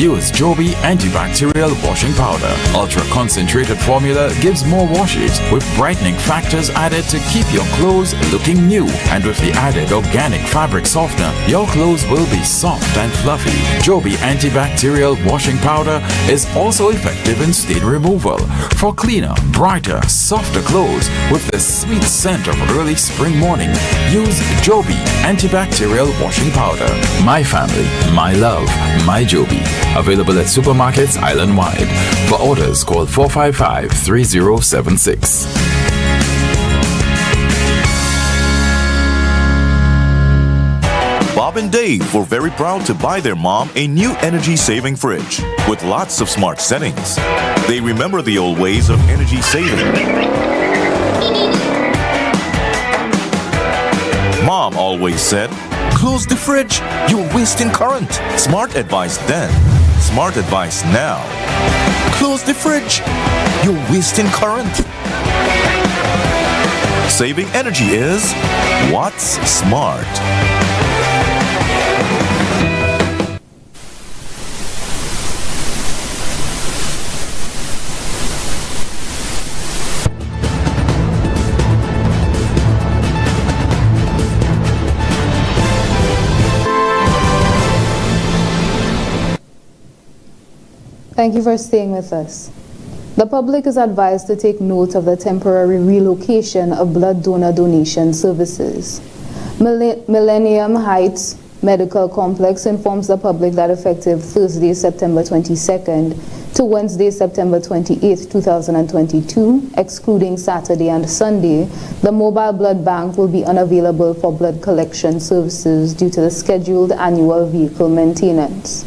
Use Joby antibacterial washing powder. Ultra-concentrated formula gives more washes with brightening factors added to keep your clothes looking new. And with the added organic fabric softener, your clothes will be soft and fluffy. Joby antibacterial washing powder is also effective in stain removal for cleaner, brighter, softer clothes with the sweet scent of early spring morning. Use Joby antibacterial washing powder. My family, my love, my Joby. Available at supermarkets island-wide. For orders, call 455-3076. Bob and Dave were very proud to buy their mom a new energy-saving fridge with lots of smart settings. They remember the old ways of energy saving. Mom always said, "Close the fridge, you're wasting current." Smart advice then, smart advice now. Close the fridge, you're wasting current. Saving energy is what's smart. Thank you for staying with us. The public is advised to take note of the temporary relocation of blood donor donation services. Millennium Heights Medical Complex informs the public that effective Thursday, September 22nd to Wednesday, September 28th, 2022, excluding Saturday and Sunday, the mobile blood bank will be unavailable for blood collection services due to the scheduled annual vehicle maintenance.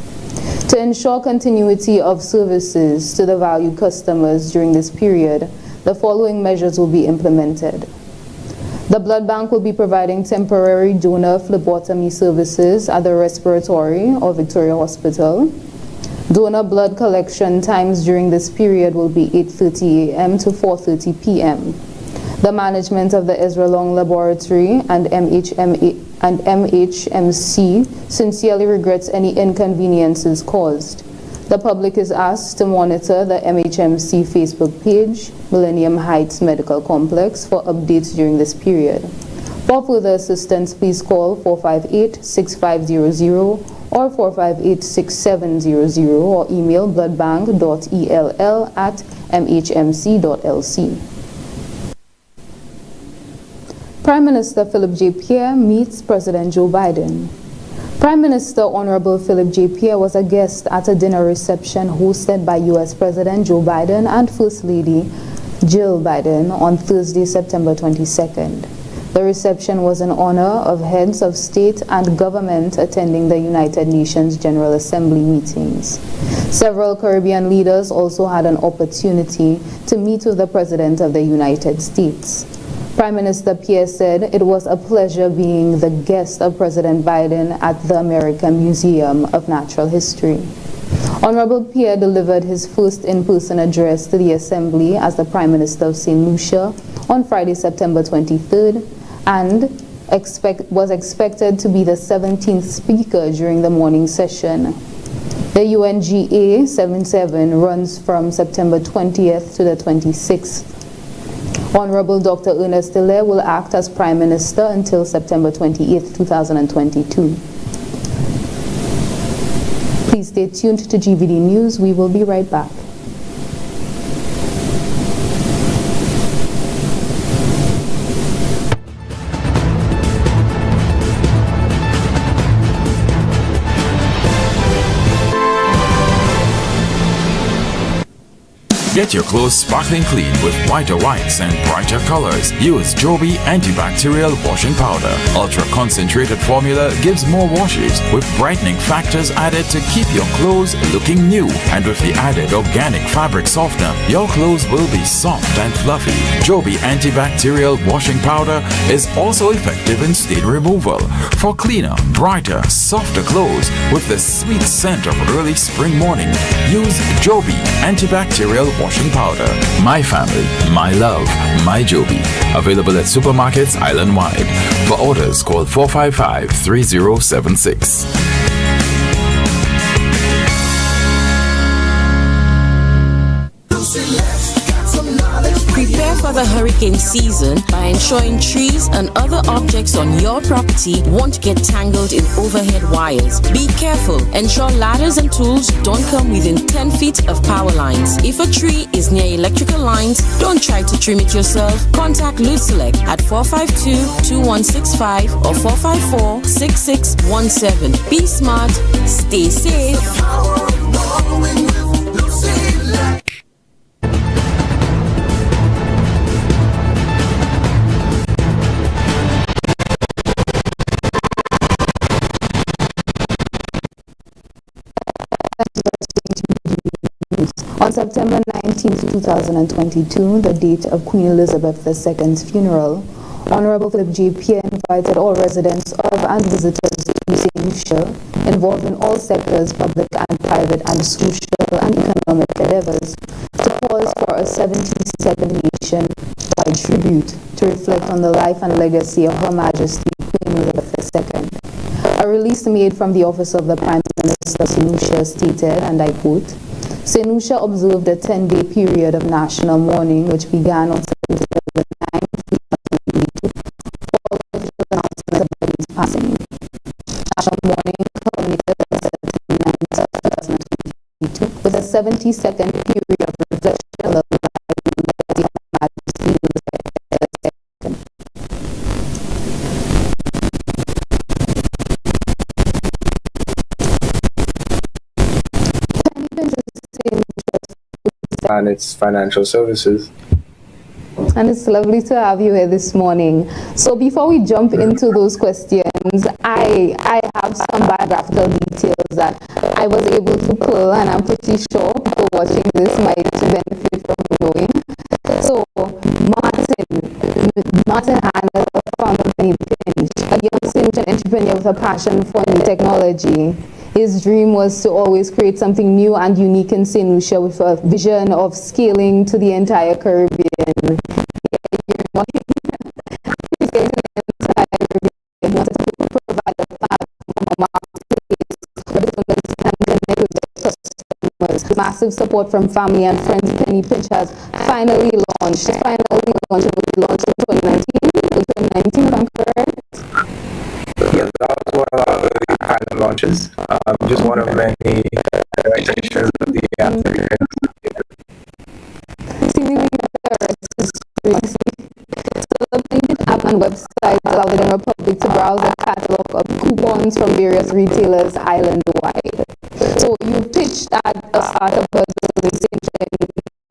To ensure continuity of services to the valued customers during this period, the following measures will be implemented. The blood bank will be providing temporary donor phlebotomy services at the respiratory or Victoria Hospital. Donor blood collection times during this period will be 8:30 a.m. to 4:30 p.m. The management of the Ezra Long Laboratory and MHMC sincerely regrets any inconveniences caused. The public is asked to monitor the MHMC Facebook page, Millennium Heights Medical Complex, for updates during this period. For further assistance, please call 458-6500 or 458-6700 or email bloodbank.ell@mhmc.lc. Prime Minister Philip J. Pierre meets President Joe Biden. Prime Minister Honorable Philip J. Pierre was a guest at a dinner reception hosted by U.S. President Joe Biden and First Lady Jill Biden on Thursday, September 22nd. The reception was in honor of heads of state and government attending the United Nations General Assembly meetings. Several Caribbean leaders also had an opportunity to meet with the President of the United States. Prime Minister Pierre said it was a pleasure being the guest of President Biden at the American Museum of Natural History. Honorable Pierre delivered his first in-person address to the Assembly as the Prime Minister of St. Lucia on Friday, September 23rd, and was expected to be the 17th speaker during the morning session. The UNGA 77 runs from September 20th to the 26th. Honorable Dr. Ernest Hilaire will act as Prime Minister until September 28th, 2022. Please stay tuned to GVD News. We will be right back. Get your clothes sparkling clean with whiter whites and brighter colors. Use Joby antibacterial washing powder. Ultra-concentrated formula gives more washes with brightening factors added to keep your clothes looking new. And with the added organic fabric softener, your clothes will be soft and fluffy. Joby antibacterial washing powder is also effective in stain removal for cleaner, brighter, softer clothes with the sweet scent of early spring morning. Use Joby antibacterial washing powder. My family, my love, my Joby. Available at supermarkets island-wide. For orders, call 455-3076. for the hurricane season by ensuring trees and other objects on your property won't get tangled in overhead wires. Be careful. Ensure ladders and tools don't come within 10 feet of power lines. If a tree is near electrical lines, don't try to trim it yourself. Contact Select at 452-2165 or 454-6617. Be smart, stay safe. On September 19, 2022, the date of Queen Elizabeth II's funeral, Honorable Philip J. Pierre invited all residents of and visitors to St. Lucia, involved in all sectors, public and private, and social and economic endeavors, to pause for a 77-nation-wide tribute to reflect on the life and legacy of Her Majesty Queen Elizabeth II. A release made from the Office of the Prime Minister, St. Lucia, stated, and I quote, St. Lucia observed a 10-day period of national mourning, which began on September 9, 2022, following the announcement of his passing. National mourning culminated on September 9, 2022, with a 70-second period of reflection on the life and legacy of Her Majesty Elizabeth II. And its financial services. And it's lovely to have you here this morning. So before we jump into those questions, I have some biographical details that I was able to pull, and I'm pretty sure people watching this might benefit from knowing. So Martin Hanna is a farmer Penny Pinch, a young St. entrepreneur with a passion for new technology. His dream was to always create something new and unique in St. Lucia with a vision of scaling to the entire Caribbean. He wanted to provide a platform, a marketplace where businesses can connect with their customers. Massive support from family and friends, Penny Pinch has finally launched. It was launched in 2019, if I'm correct? Yeah, that was one of our early pilot launches. Just one of many iterations of the app. Seemingly the rest is crazy. So the Penny app and website allow the general public to browse a catalog of coupons from various retailers island-wide. So you pitched at a startup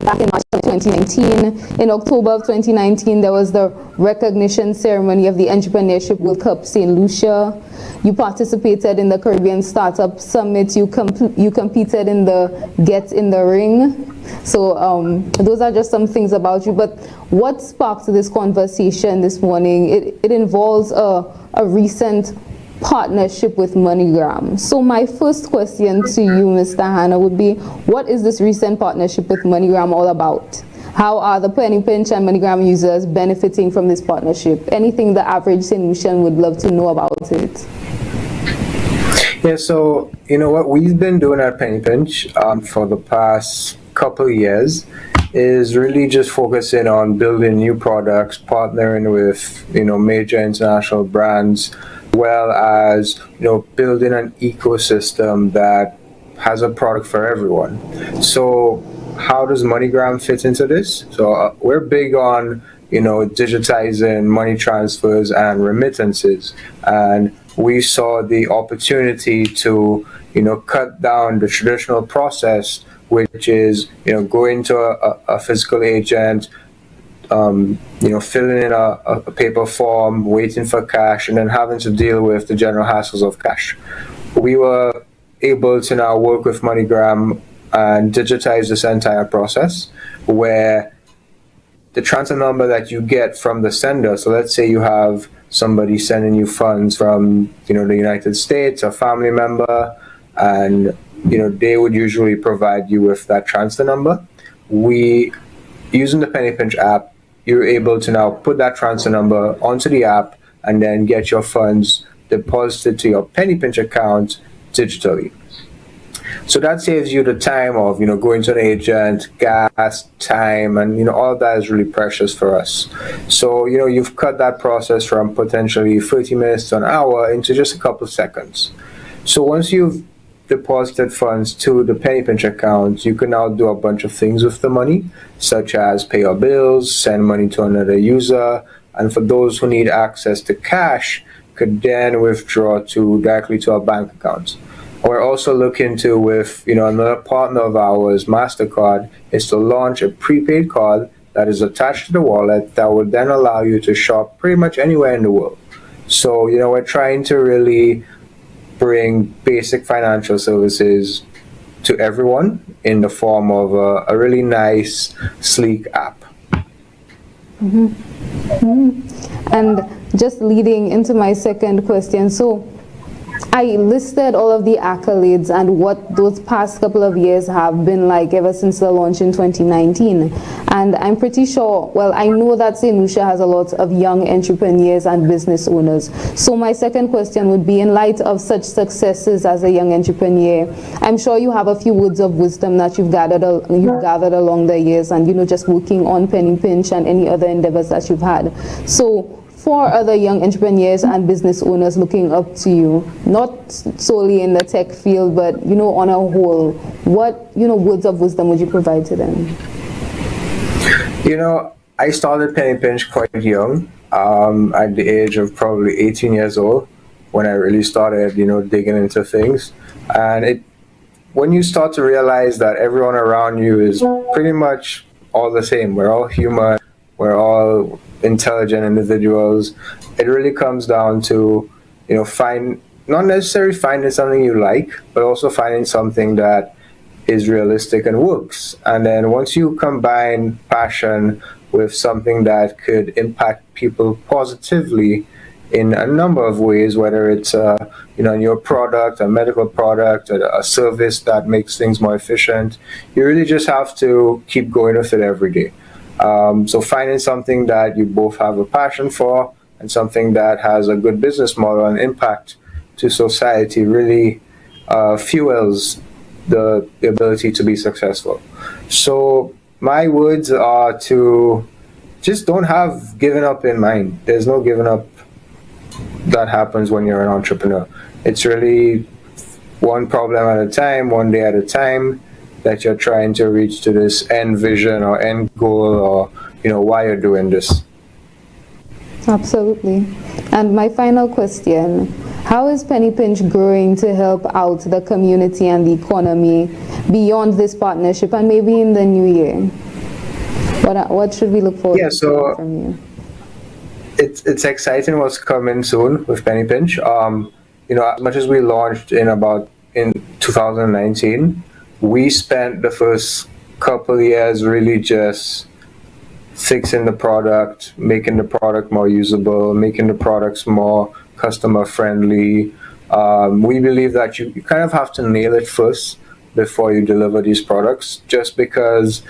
back in March of 2019. In October of 2019, there was the recognition ceremony of the Entrepreneurship World Cup St. Lucia. You participated in the Caribbean Startup Summit. You competed in the Get in the Ring. So those are just some things about you. But what sparked this conversation this morning? It involves a recent partnership with MoneyGram. So my first question to you, Mr. Hanna, would be, what is this recent partnership with MoneyGram all about? How are the Penny Pinch and MoneyGram users benefiting from this partnership? Anything the average St. Lucian would love to know about it? Yeah, so you know what we've been doing at Penny Pinch for the past couple of years is really just focusing on building new products, partnering with major international brands, well as building an ecosystem that has a product for everyone. So how does MoneyGram fit into this? So we're big on digitizing money transfers and remittances, and we saw the opportunity to cut down the traditional process, which is going to a physical agent, filling in a paper form, waiting for cash, and then having to deal with the general hassles of cash. We were able to now work with MoneyGram and digitize this entire process, where the transfer number that you get from the sender, so let's say you have somebody sending you funds from the United States, a family member, and they would usually provide you with that transfer number. Using the Penny Pinch app, you're able to now put that transfer number onto the app and then get your funds deposited to your Penny Pinch account digitally. So that saves you the time of, going to an agent, gas, time, and, all of that is really precious for us. So, you've cut that process from potentially 30 minutes to an hour into just a couple of seconds. So once you've deposited funds to the penny pinch account, you can now do a bunch of things with the money, such as pay your bills, send money to another user, and for those who need access to cash, could then withdraw directly to our bank account. We're also looking to, with another partner of ours, MasterCard, is to launch a prepaid card that is attached to the wallet that will then allow you to shop pretty much anywhere in the world. So, we're trying to really bring basic financial services to everyone in the form of a really nice, sleek app. And just leading into my second question, so I listed all of the accolades and what those past couple of years have been like ever since the launch in 2019. And I'm pretty sure, well, I know that St. Lucia has a lot of young entrepreneurs and business owners. So my second question would be, in light of such successes as a young entrepreneur, I'm sure you have a few words of wisdom that you've gathered along the years and, just working on Penny Pinch and any other endeavors that you've had. So for other young entrepreneurs and business owners looking up to you, not solely in the tech field, but, on a whole, what, words of wisdom would you provide to them? I started Penny Pinch quite young, at the age of probably 18 years old, when I really started, digging into things. And when you start to realize that everyone around you is pretty much all the same, we're all human, we're all intelligent individuals, it really comes down to, not necessarily finding something you like, but also finding something that is realistic and works. And then once you combine passion with something that could impact people positively in a number of ways, whether it's your product, a medical product, a service that makes things more efficient, you really just have to keep going with it every day. So finding something that you both have a passion for and something that has a good business model and impact to society really fuels the ability to be successful. So my words are to just don't have giving up in mind. There's no giving up that happens when you're an entrepreneur. It's really one problem at a time, one day at a time, that you're trying to reach to this end vision or end goal, or why you're doing this. Absolutely. And my final question, how is Penny Pinch growing to help out the community and the economy beyond this partnership and maybe in the new year? What should we look forward to from you? It's exciting what's coming soon with Penny Pinch. As much as we launched in 2019, we spent the first couple of years really just fixing the product, making the product more usable, making the products more customer friendly. We believe that you kind of have to nail it first before you deliver these products, just because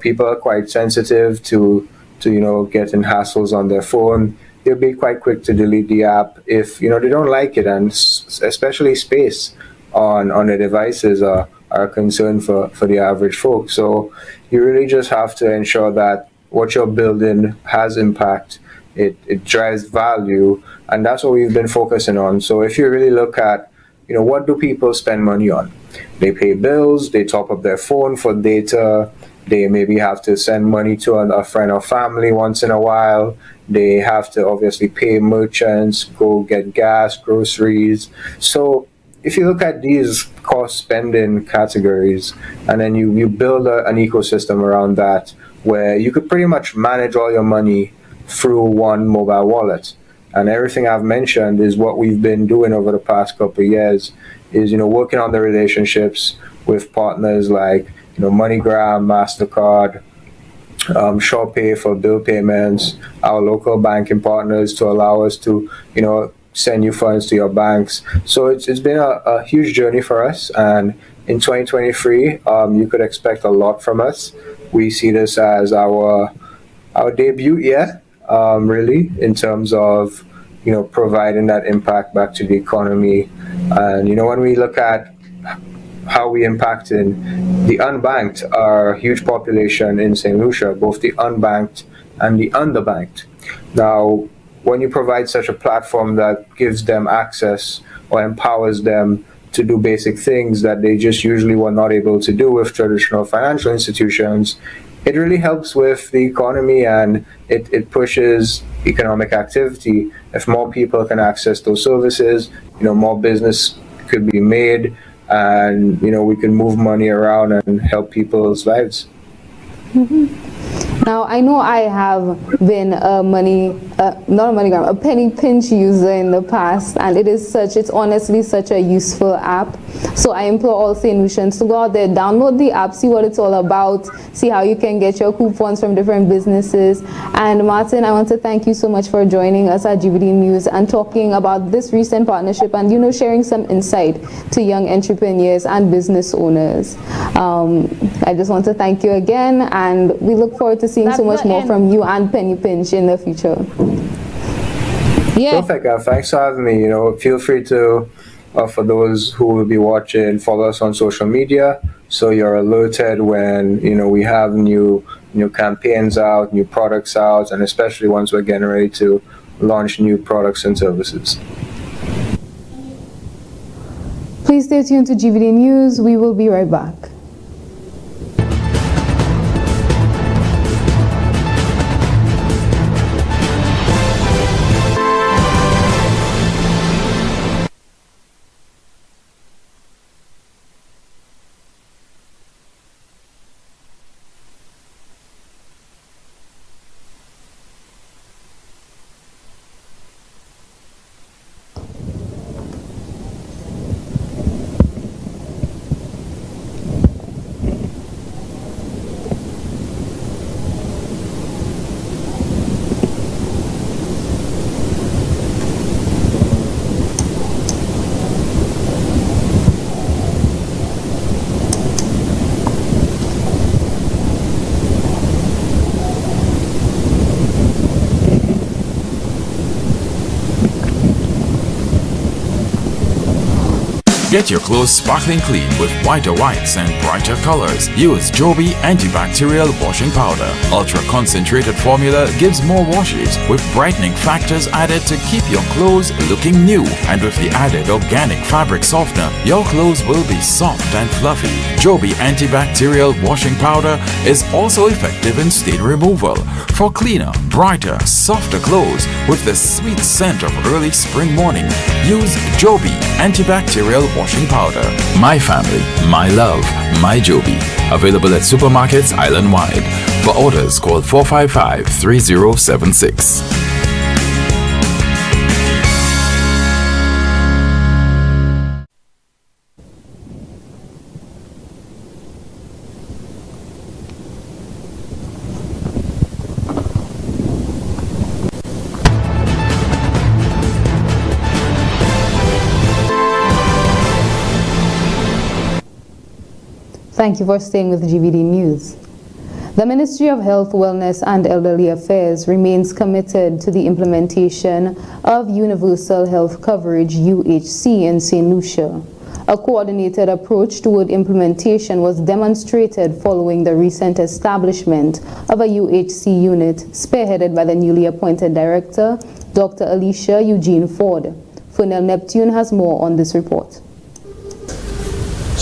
people are quite sensitive to getting hassles on their phone. They'll be quite quick to delete the app if they don't like it, and especially space on the devices are a concern for the average folk. So you really just have to ensure that what you're building has impact, it drives value, and that's what we've been focusing on. So if you really look at what do people spend money on, they pay bills, they top up their phone for data, they maybe have to send money to a friend or family once in a while, they have to obviously pay merchants, go get gas, groceries. So if you look at these cost spending categories, and then you build an ecosystem around that where you could pretty much manage all your money through one mobile wallet. And everything I've mentioned is what we've been doing over the past couple of years, is working on the relationships with partners like MoneyGram, MasterCard, SurePay for bill payments, our local banking partners to allow us to send you funds to your banks. So it's been a huge journey for us, and in 2023 you could expect a lot from us. We see this as our debut year, really, in terms of providing that impact back to the economy. And when we look at how we impacting the unbanked are a huge population in St. Lucia, both the unbanked and the underbanked. Now, when you provide such a platform that gives them access or empowers them to do basic things that they just usually were not able to do with traditional financial institutions, it really helps with the economy, and it pushes economic activity. If more people can access those services, more business could be made, and we can move money around and help people's lives. Now, I know I have been a penny pinch user in the past, and it's honestly such a useful app. So I implore all St. Lucians to go out there, download the app, see what it's all about, see how you can get your coupons from different businesses. And Martin, I want to thank you so much for joining us at GVD News and talking about this recent partnership and sharing some insight to young entrepreneurs and business owners. I just want to thank you again, and we look forward to seeing so much more from you and Penny Pinch in the future. Yeah. Perfect. Thanks for having me. Feel free to, for those who will be watching, follow us on social media so you're alerted when we have new campaigns out, new products out, and especially once we're getting ready to launch new products and services. Please stay tuned to GVD News. We will be right back. Get your clothes sparkling clean with whiter whites and brighter colors. Use Joby antibacterial washing powder. Ultra concentrated formula gives more washes with brightening factors added to keep your clothes looking new. And with the added organic fabric softener, your clothes will be soft and fluffy. Joby antibacterial washing powder is also effective in stain removal for cleaner, brighter, softer clothes with the sweet scent of early spring morning. Use Joby antibacterial washing powder. My family, my love, my Joby. Available at supermarkets island-wide. For orders, call 455-3076. Thank you for staying with GVD News. The Ministry of Health, Wellness and Elderly Affairs remains committed to the implementation of Universal Health Coverage UHC in St. Lucia. A coordinated approach toward implementation was demonstrated following the recent establishment of a UHC unit spearheaded by the newly appointed director, Dr. Alicia Eugene Ford. Funel Neptune has more on this report.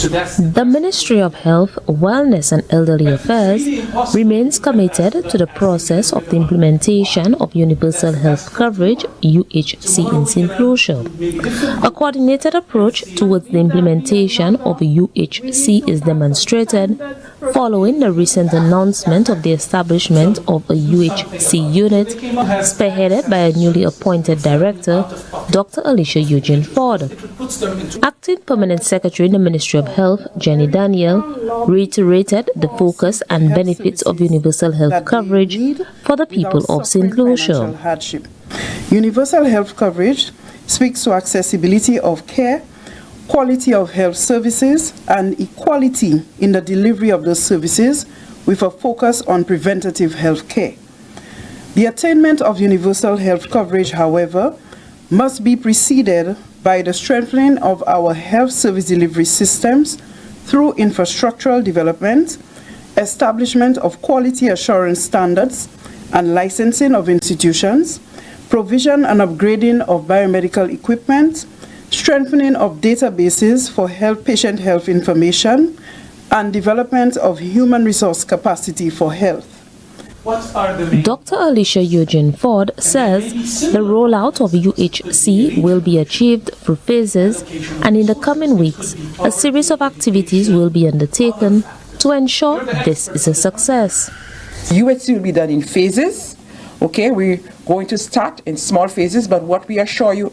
The Ministry of Health, Wellness and Elderly Affairs remains committed to the process of the implementation of Universal Health Coverage UHC in St. Lucia. A coordinated approach towards the implementation of UHC is demonstrated following the recent announcement of the establishment of a UHC unit spearheaded by a newly appointed director, Dr. Alicia Eugene Ford. Acting Permanent Secretary in the Ministry of Health, Jenny Daniel, reiterated the focus and benefits of universal health coverage for the people of St. Lucia. Universal health coverage speaks to accessibility of care, quality of health services, and equality in the delivery of those services with a focus on preventative health care. The attainment of universal health coverage, however, must be preceded by the strengthening of our health service delivery systems through infrastructural development, establishment of quality assurance standards and licensing of institutions, provision and upgrading of biomedical equipment, strengthening of databases for patient health information, and development of human resource capacity for health. Dr. Alicia Eugene Ford says the rollout of UHC will be achieved through phases, and in the coming weeks, a series of activities will be undertaken to ensure this is a success. UHC will be done in phases. Okay, we're going to start in small phases, but what we assure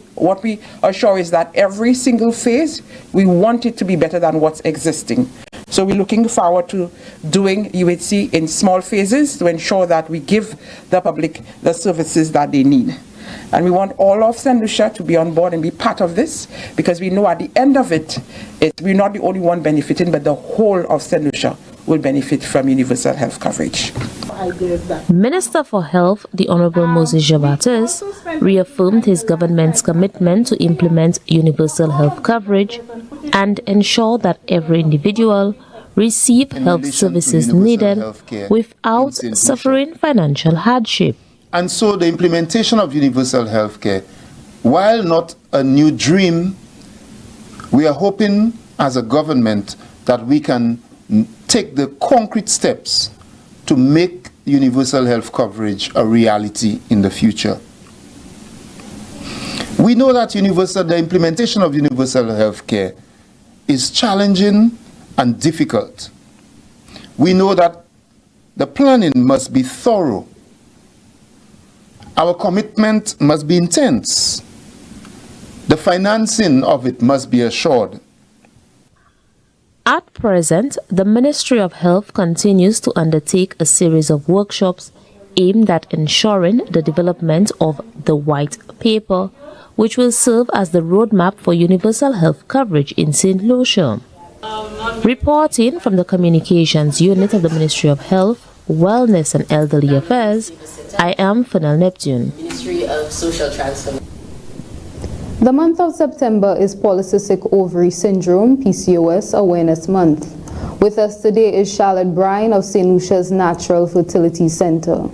is that every single phase, we want it to be better than what's existing. So we're looking forward to doing UHC in small phases to ensure that we give the public the services that they need. And we want all of St. Lucia to be on board and be part of this, because we know at the end of it, we're not the only one benefiting, but the whole of St. Lucia will benefit from universal health coverage. Minister for Health, the Honorable Moses Jabatis, reaffirmed his government's commitment to implement universal health coverage and ensure that every individual receive health services needed without suffering financial hardship. And so the implementation of universal health care, while not a new dream, we are hoping as a government that we can take the concrete steps to make universal health coverage a reality in the future. We know that the implementation of universal health care is challenging and difficult. We know that the planning must be thorough. Our commitment must be intense. The financing of it must be assured. At present, the Ministry of Health continues to undertake a series of workshops aimed at ensuring the development of the White Paper, which will serve as the roadmap for universal health coverage in St. Lucia. Reporting from the Communications Unit of the Ministry of Health, Wellness and Elderly Affairs, I am Fennel Neptune. Ministry of Social Transformation. The month of September is Polycystic Ovary Syndrome, PCOS, Awareness Month. With us today is Charlotte Bryan of St. Lucia's Natural Fertility Center.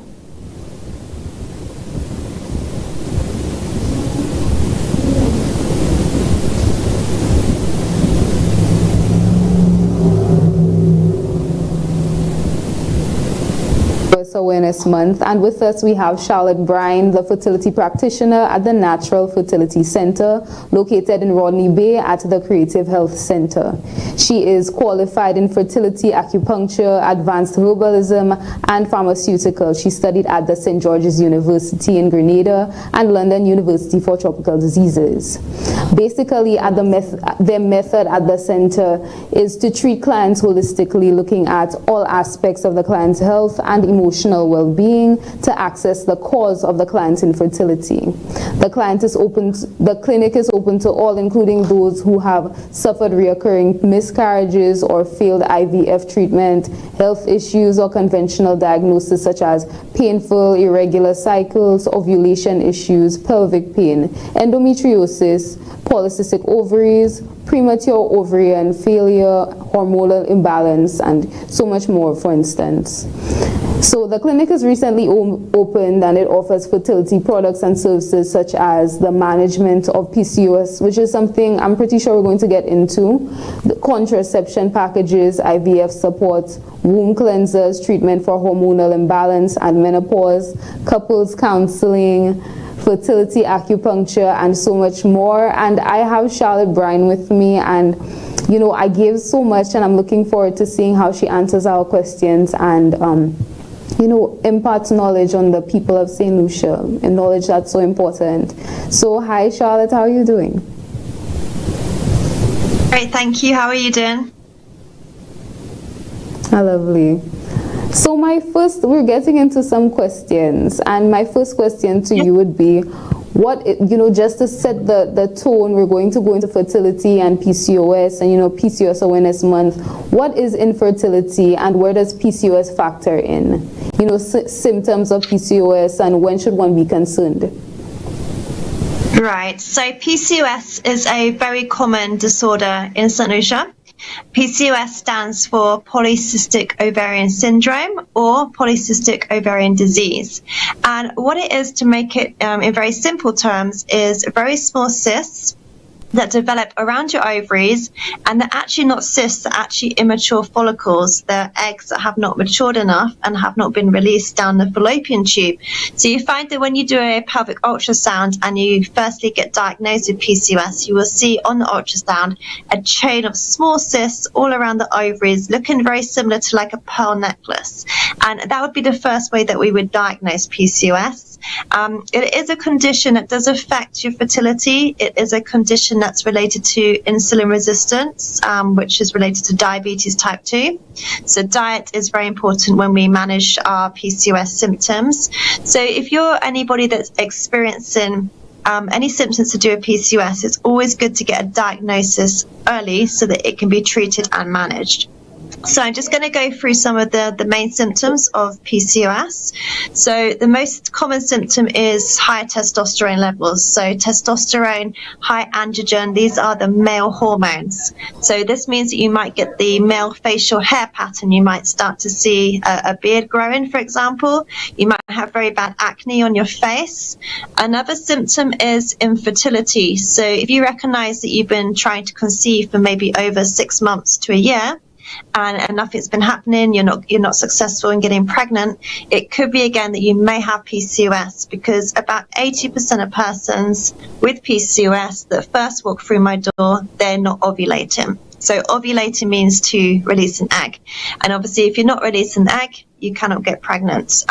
Awareness Month, and with us we have Charlotte Bryan, the fertility practitioner at the Natural Fertility Center located in Rodney Bay at the Creative Health Center. She is qualified in fertility, acupuncture, advanced herbalism and pharmaceutical. She studied at the St. George's University in Grenada and London University for Tropical Diseases. Basically, at their method at the center is to treat clients holistically, looking at all aspects of the client's health and emotional well-being to access the cause of the client's infertility. The clinic is open to all, including those who have suffered recurring miscarriages or failed IVF treatment, health issues or conventional diagnosis such as painful irregular cycles, ovulation issues, pelvic pain, endometriosis, polycystic ovaries, premature ovarian failure, hormonal imbalance, and so much more, for instance. So the clinic is recently opened, and it offers fertility products and services such as the management of PCOS, which is something I'm pretty sure we're going to get into, the contraception packages, IVF support, womb cleansers, treatment for hormonal imbalance and menopause, couples counseling, fertility acupuncture, and so much more. And I have Charlotte Bryan with me, and you know, I gave so much, and I'm looking forward to seeing how she answers our questions and you know, imparts knowledge on the people of St. Lucia, and knowledge that's so important. So hi Charlotte, how are you doing? Great, thank you. How are you doing? Lovely. So we're getting into some questions, and my first question to you would be, just to set the tone, we're going to go into fertility and PCOS and, PCOS Awareness Month. What is infertility and where does PCOS factor in? Symptoms of PCOS and when should one be concerned? Right, so PCOS is a very common disorder in St. Lucia. PCOS stands for polycystic ovarian syndrome or polycystic ovarian disease. And what it is, to make it in very simple terms, is very small cysts that develop around your ovaries, and they're actually not cysts, they're actually immature follicles. They're eggs that have not matured enough and have not been released down the fallopian tube. So you find that when you do a pelvic ultrasound and you firstly get diagnosed with PCOS, you will see on the ultrasound a chain of small cysts all around the ovaries, looking very similar to like a pearl necklace. And that would be the first way that we would diagnose PCOS. It is a condition that does affect your fertility. It is a condition that's related to insulin resistance, which is related to diabetes type 2. So diet is very important when we manage our PCOS symptoms. So if you're anybody that's experiencing any symptoms to do with PCOS, it's always good to get a diagnosis early so that it can be treated and managed. So I'm just going to go through some of the main symptoms of PCOS. So the most common symptom is higher testosterone levels. So testosterone, high androgen, these are the male hormones. So this means that you might get the male facial hair pattern. You might start to see a beard growing, for example. You might have very bad acne on your face. Another symptom is infertility. So if you recognize that you've been trying to conceive for maybe over 6 months to a year, and nothing's been happening, you're not successful in getting pregnant, it could be again that you may have PCOS, because about 80% of persons with PCOS that first walk through my door, they're not ovulating. So ovulating means to release an egg, and obviously if you're not releasing an egg, you cannot get pregnant.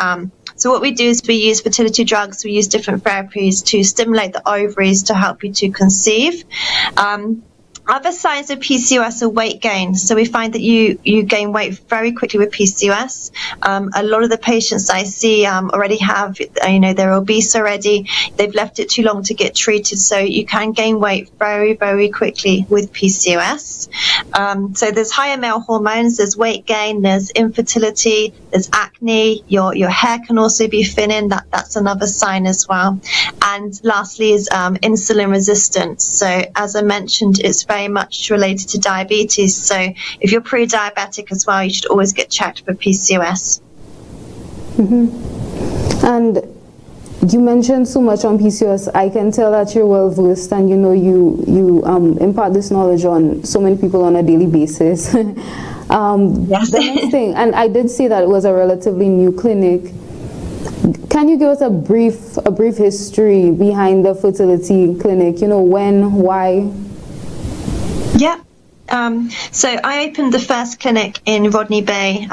So what we do is we use fertility drugs, we use different therapies to stimulate the ovaries to help you to conceive. Other signs of PCOS are weight gain. So we find that you gain weight very quickly with PCOS. A lot of the patients I see already have, they're obese already. They've left it too long to get treated. So you can gain weight very, very quickly with PCOS. So there's higher male hormones, there's weight gain, there's infertility, there's acne. Your hair can also be thinning. That's another sign as well. And lastly is insulin resistance. So as I mentioned, it's very much related to diabetes. So if you're pre-diabetic as well, you should always get checked for PCOS. Mm-hmm. And you mentioned so much on PCOS. I can tell that you're well versed, and you impart this knowledge on so many people on a daily basis. Yes. The next thing, and I did say that it was a relatively new clinic. Can you give us a brief history behind the fertility clinic? When, why? Yeah. So I opened the first clinic in Rodney Bay.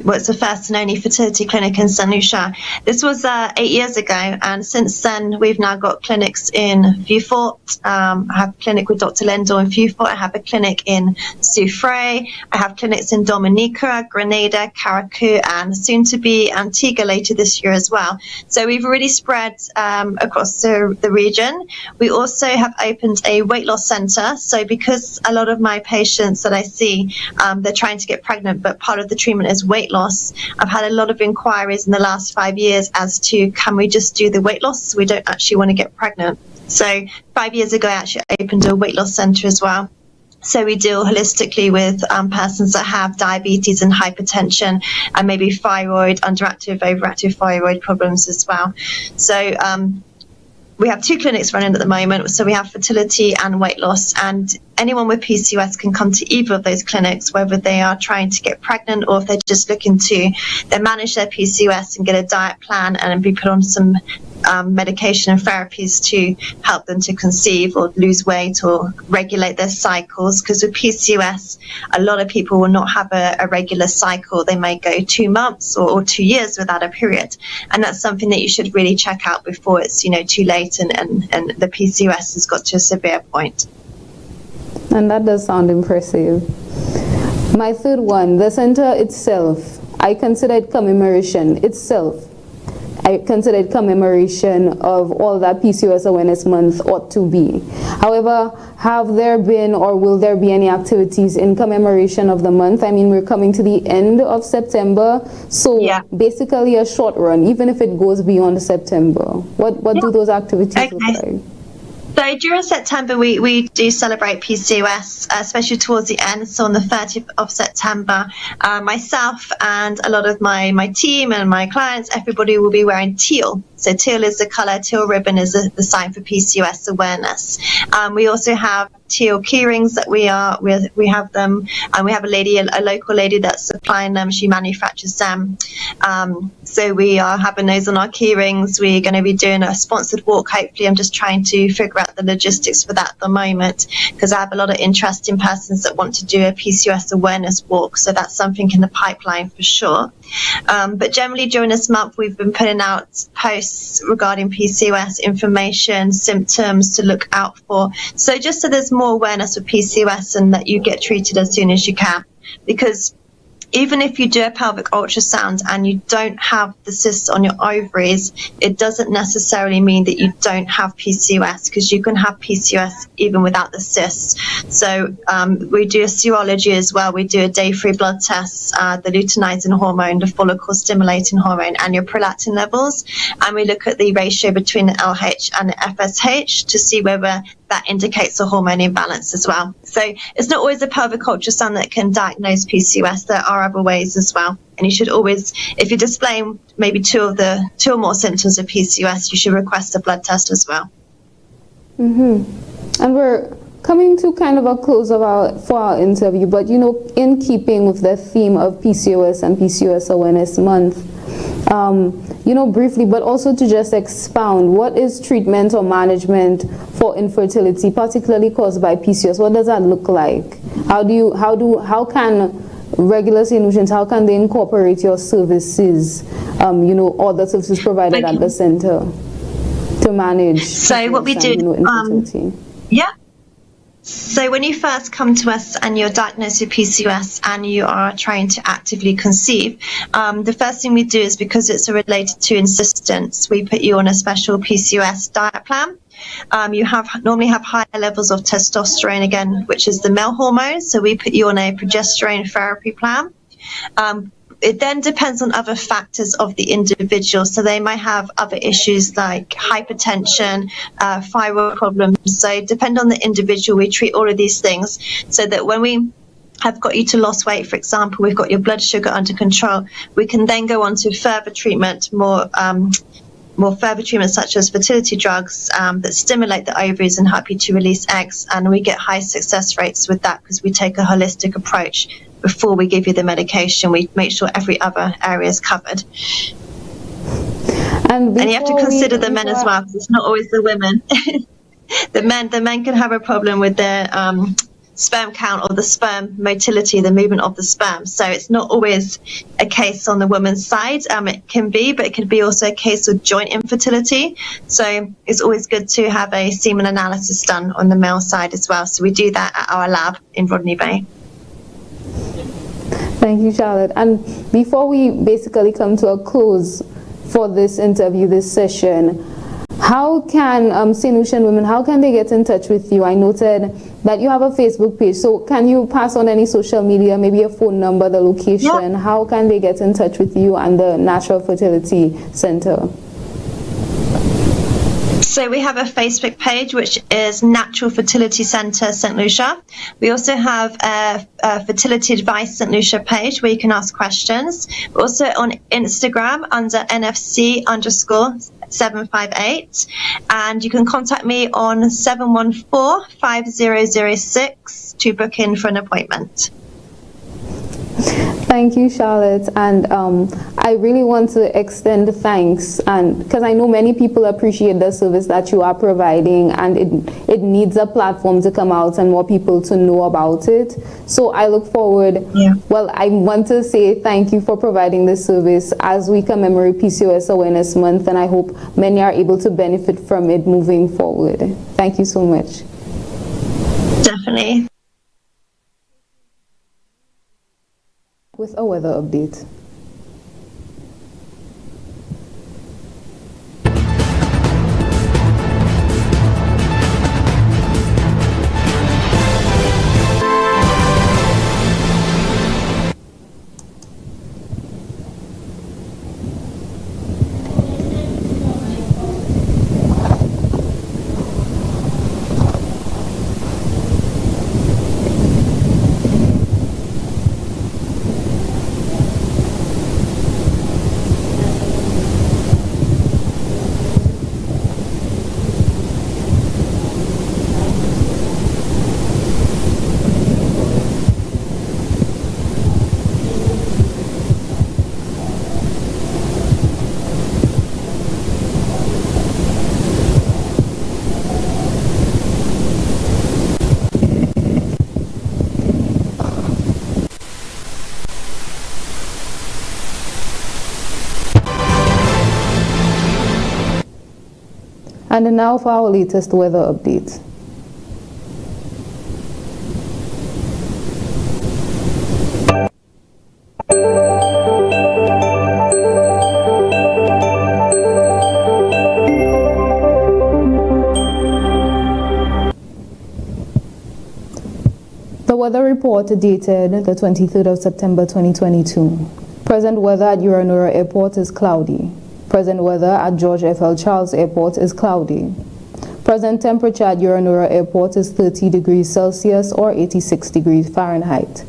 It's the first and only fertility clinic in St. Lucia. This was 8 years ago, and since then we've now got clinics in Vieux Fort. I have a clinic with Dr. Lendor in Vieux Fort. I have a clinic in Soufrière. I have clinics in Dominica, Grenada, Carriacou, and soon to be Antigua later this year as well. So we've really spread across the region. We also have opened a weight loss center. So because a lot of my patients that I see, they're trying to get pregnant, but part of the treatment is weight loss. I've had a lot of inquiries in the last 5 years as to, can we just do the weight loss? We don't actually want to get pregnant. So 5 years ago, I actually opened a weight loss center as well. So we deal holistically with persons that have diabetes and hypertension, and maybe thyroid, underactive, overactive thyroid problems as well. So we have 2 clinics running at the moment. So we have fertility and weight loss, and anyone with PCOS can come to either of those clinics, whether they are trying to get pregnant or if they're just looking to manage their PCOS and get a diet plan and be put on some medication and therapies to help them to conceive or lose weight or regulate their cycles. Because with PCOS, a lot of people will not have a regular cycle. They may go 2 months or 2 years without a period, and that's something that you should really check out before it's too late and the PCOS has got to a severe point. And that does sound impressive. My third one, the center itself, I consider it commemoration itself. I consider it commemoration of all that PCOS Awareness Month ought to be. However, have there been or will there be any activities in commemoration of the month? I mean, we're coming to the end of September, so yeah, basically a short run, even if it goes beyond September. What do those activities look like? So So during September, we do celebrate PCOS, especially towards the end. So on the 30th of September, myself and a lot of my team and my clients, everybody will be wearing teal. So teal is the color, teal ribbon is the sign for PCOS awareness. We also have teal key rings that we have them, and we have a local lady that's supplying them. She manufactures them. So we are having those on our key rings. We're going to be doing a sponsored walk. Hopefully, I'm just trying to figure out the logistics for that at the moment, because I have a lot of interesting persons that want to do a PCOS awareness walk. So that's something in the pipeline for sure. But generally during this month, we've been putting out posts regarding PCOS information, symptoms to look out for. So just so there's more awareness of PCOS and that you get treated as soon as you can. Because even if you do a pelvic ultrasound and you don't have the cysts on your ovaries, it doesn't necessarily mean that you don't have PCOS, because you can have PCOS even without the cysts. So we do a serology as well. We do a day-free blood test, the luteinizing hormone, the follicle-stimulating hormone, and your prolactin levels. And we look at the ratio between the LH and the FSH to see whether that indicates a hormone imbalance as well. So it's not always a pelvic ultrasound that can diagnose PCOS. There are other ways as well. And you should always, if you're displaying maybe two or more symptoms of PCOS, you should request a blood test as well. And we're coming to kind of a close for our interview, but in keeping with the theme of PCOS and PCOS Awareness Month, briefly, but also to just expound, what is treatment or management for infertility, particularly caused by PCOS? What does that look like? How can regular solutions, how can they incorporate your services, all the services provided at the center to manage? So what we do, infertility? So when you first come to us and you're diagnosed with PCOS and you are trying to actively conceive, the first thing we do is, because it's related to insistence, we put you on a special PCOS diet plan. You normally have higher levels of testosterone, again, which is the male hormone. So we put you on a progesterone therapy plan. It then depends on other factors of the individual. So they might have other issues like hypertension, thyroid problems. So depend on the individual, we treat all of these things so that when we have got you to lost weight, for example, we've got your blood sugar under control, we can then go on to further treatment, more further treatments such as fertility drugs that stimulate the ovaries and help you to release eggs. And we get high success rates with that because we take a holistic approach. Before we give you the medication, we make sure every other area is covered. And you have to consider the men as well, because it's not always the women. The men can have a problem with their sperm count or the sperm motility, the movement of the sperm. So it's not always a case on the woman's side. It can be, but it can be also a case of joint infertility. So it's always good to have a semen analysis done on the male side as well. So we do that at our lab in Rodney Bay. Thank you, Charlotte. And before we basically come to a close for this interview, this session, how can St. Lucian women, how can they get in touch with you? I noted that you have a Facebook page. So can you pass on any social media, maybe a phone number, the location? Yeah. How can they get in touch with you and the Natural Fertility Center? So we have a Facebook page, which is Natural Fertility Centre St. Lucia. We also have a Fertility Advice St. Lucia page where you can ask questions. We're also on Instagram under NFC_758. And you can contact me on 714-5006 to book in for an appointment. Thank you, Charlotte, and I really want to extend thanks, and because I know many people appreciate the service that you are providing, and it needs a platform to come out and more people to know about it. So I look forward. Well, I want to say thank you for providing this service as we commemorate PCOS Awareness Month, and I hope many are able to benefit from it moving forward. Thank you so much. Definitely. With a weather update. And now for our latest weather update. The weather report dated the 23rd of September 2022. Present weather at Uranura Airport is cloudy. Present weather at George F.L. Charles Airport is cloudy. Present temperature at Uranura Airport is 30 degrees Celsius or 86 degrees Fahrenheit.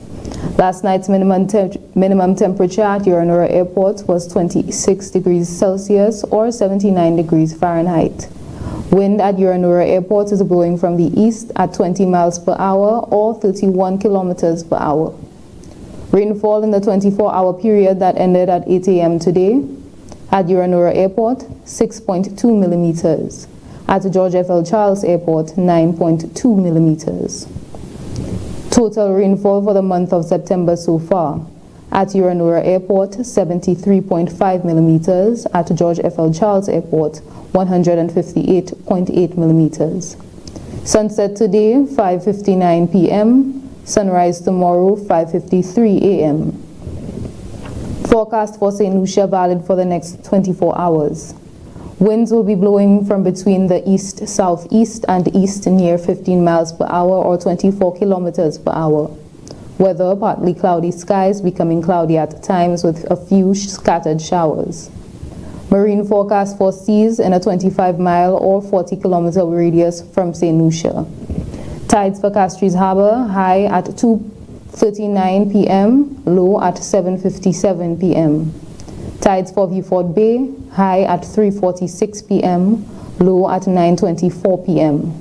Last night's minimum temperature at Uranura Airport was 26 degrees Celsius or 79 degrees Fahrenheit. Wind at Uranura Airport is blowing from the east at 20 miles per hour or 31 kilometers per hour. Rainfall in the 24-hour period that ended at 8 a.m. today at Uranura Airport, 6.2 millimeters. At George F.L. Charles Airport, 9.2 millimeters. Total rainfall for the month of September so far. At Uranura Airport, 73.5 millimeters. At George F.L. Charles Airport, 158.8 millimeters. Sunset today, 5:59 p.m. Sunrise tomorrow, 5:53 a.m. Forecast for St. Lucia valid for the next 24 hours. Winds will be blowing from between the east, southeast, and east near 15 miles per hour or 24 kilometers per hour. Weather, partly cloudy skies, becoming cloudy at times with a few scattered showers. Marine forecast for seas in a 25-mile or 40-kilometer radius from St. Lucia. Tides for Castries Harbor, high at 2:39 p.m., low at 7:57 p.m. Tides for Vieux Bay, high at 3:46 p.m., low at 9:24 p.m.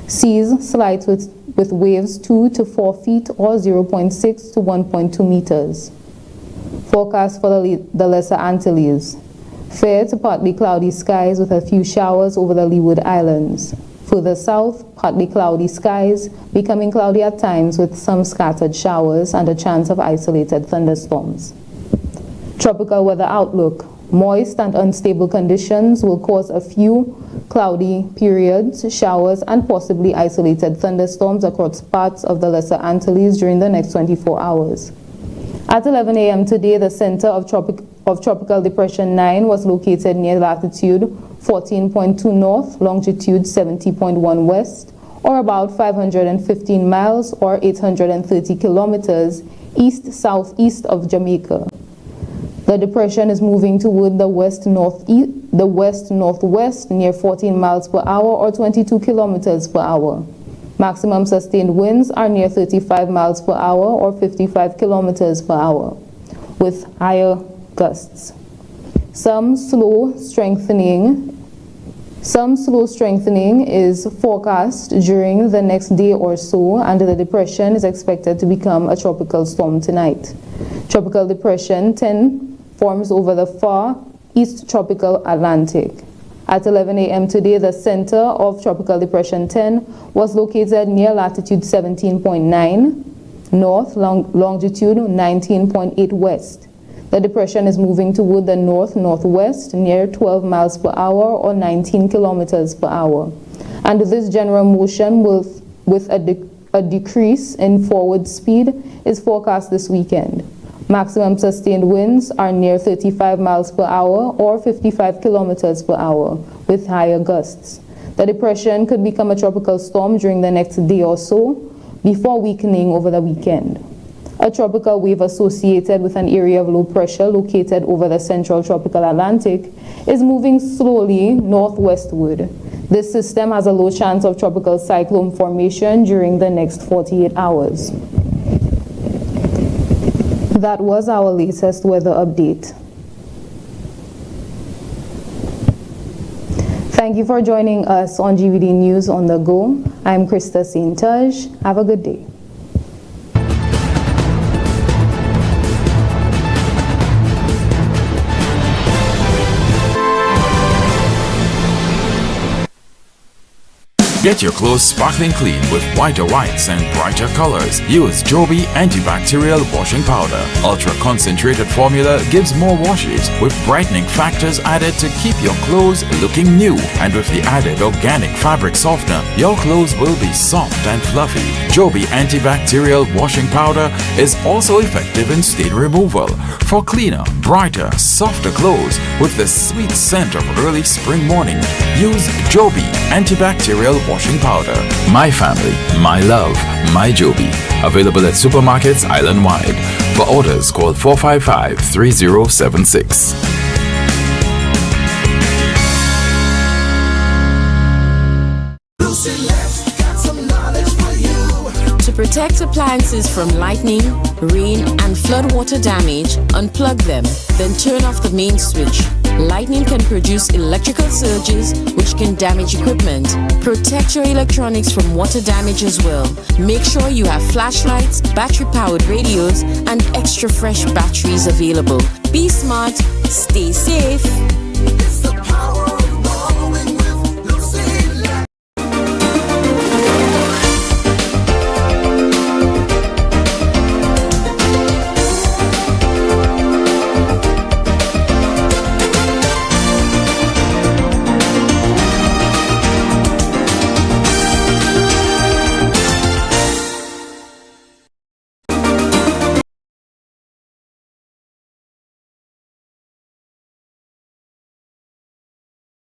Seas slight with waves 2 to 4 feet or 0.6 to 1.2 meters. Forecast for the Lesser Antilles. Fair to partly cloudy skies with a few showers over the Leeward Islands. Further south, partly cloudy skies, becoming cloudy at times with some scattered showers and a chance of isolated thunderstorms. Tropical weather outlook. Moist and unstable conditions will cause a few cloudy periods, showers, and possibly isolated thunderstorms across parts of the Lesser Antilles during the next 24 hours. At 11 a.m. today, the center of Tropical Depression 9 was located near latitude 14.2 north, longitude 70.1 west, or about 515 miles or 830 kilometers east-southeast of Jamaica. The depression is moving toward the west-northwest near 14 miles per hour or 22 kilometers per hour. Maximum sustained winds are near 35 miles per hour or 55 kilometers per hour, with higher gusts. Some slow strengthening is forecast during the next day or so, and the depression is expected to become a tropical storm tonight. Tropical Depression 10 forms over the far east tropical Atlantic. At 11 a.m. today, the center of Tropical Depression 10 was located near latitude 17.9 north, longitude 19.8 west. The depression is moving toward the north-northwest near 12 miles per hour or 19 kilometers per hour. And this general motion with a decrease in forward speed is forecast this weekend. Maximum sustained winds are near 35 miles per hour or 55 kilometers per hour with higher gusts. The depression could become a tropical storm during the next day or so before weakening over the weekend. A tropical wave associated with an area of low pressure located over the central tropical Atlantic is moving slowly northwestward. This system has a low chance of tropical cyclone formation during the next 48 hours. That was our latest weather update. Thank you for joining us on GVD News on the Go. I'm Krista Saint-Taj. Have a good day. Get your clothes sparkling clean with whiter whites and brighter colors. Use Joby antibacterial washing powder. Ultra concentrated formula gives more washes with brightening factors added to keep your clothes looking new. And with the added organic fabric softener, your clothes will be soft and fluffy. Joby antibacterial washing powder is also effective in stain removal for cleaner, brighter, softer clothes with the sweet scent of early spring morning. Use Joby antibacterial washing powder. My family, my love, my Joby. Available at supermarkets island-wide. For orders, call 455-3076. To protect appliances from lightning, rain, and floodwater damage, unplug them, then turn off the main switch. Lightning can produce electrical surges which can damage equipment. Protect your electronics from water damage as well. Make sure you have flashlights, battery-powered radios, and extra fresh batteries available. Be smart, stay safe.